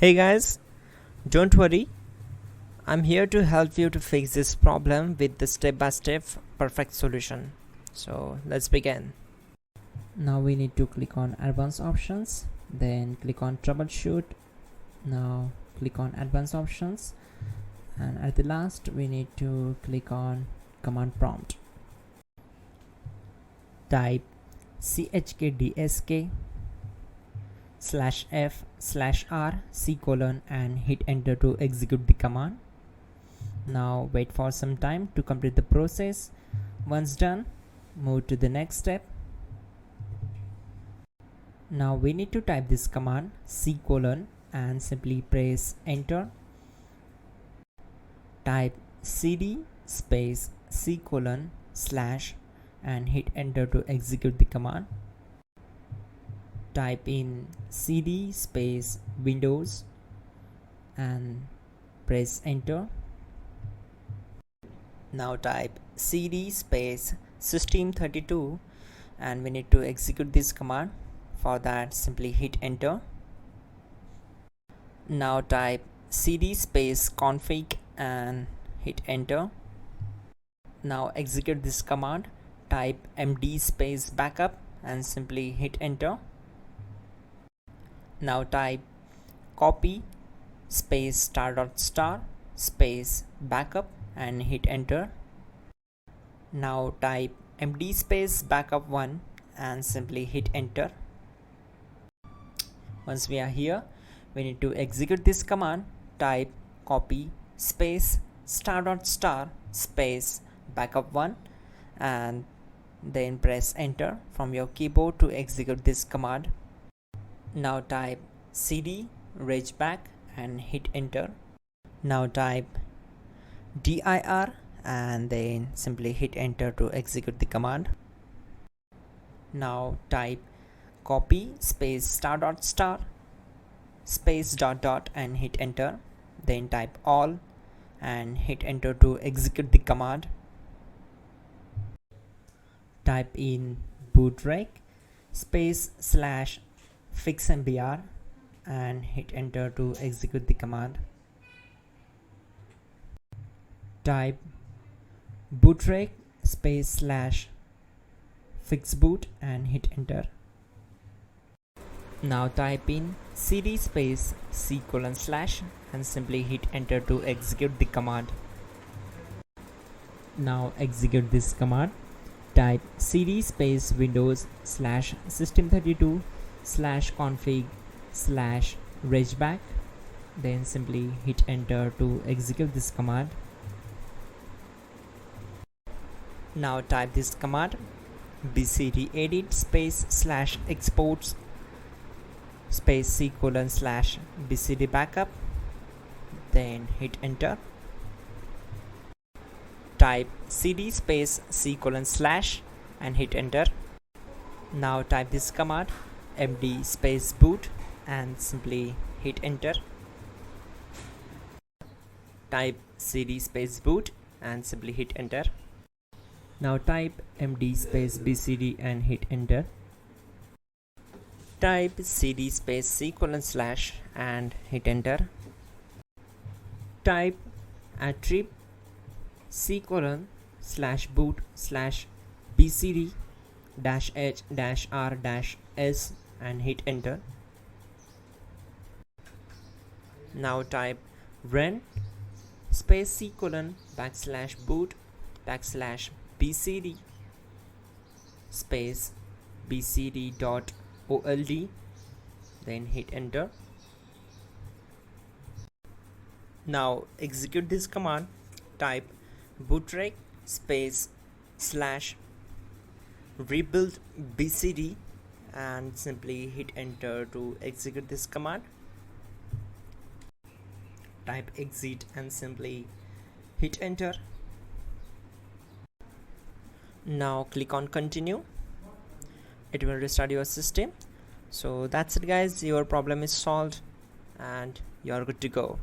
Hey guys, don't worry, I'm here to help you to fix this problem with the step-by-step perfect solution. So let's begin. Now we need to click on advanced options, then click on troubleshoot. Now click on advanced options, and at the last we need to click on command prompt. Type chkdsk/f/r:" and hit enter to execute the command. Now wait for some time to complete the process. Once done, move to the next step. Now we need to type this command c:" and simply press enter. Type cd space c:/ and hit enter to execute the command. Type in cd space Windows and press enter. Now type cd space system32 and we need to execute this command. For that, simply hit enter. Now type cd space config and hit enter. Now execute this command. Type md space backup and simply hit enter. Now type copy space *** space backup and hit enter. Now type md space backup1 and simply hit enter. Once we are here, we need to execute this command. Type copy space *** space backup1 and then press enter from your keyboard to execute this command. Now type cd regback and hit enter. Now type dir and then simply hit enter to execute the command. Now type copy space *** space .. and hit enter. Then type all and hit enter to execute the command. Type in bootrec space /fixmbr and hit enter to execute the command. Type bootrec space /fixboot and hit enter. Now type in cd space c:/ and simply hit enter to execute the command. Now execute this command. Type cd space Windows /system32 /config /regback, then simply hit enter to execute this command. Now type this command bcd edit space /exports space c:/ bcd backup, then hit enter. Type cd space c:/ and hit enter. Now type this command md space boot and simply hit enter. Type cd space boot and simply hit enter. Now type md space bcd and hit enter. Type cd space c:/ and hit enter. Type attrib c:/ /boot /bcd -h-r-s and hit enter. Now type run space c:/ \boot \bcd space bcd.old, then hit enter. Now execute this command. Type bootrec space /rebuild bcd and simply hit enter to execute this command. Type exit and simply hit enter. Now click on continue. It will restart your system. So that's it guys, your problem is solved and you're good to go.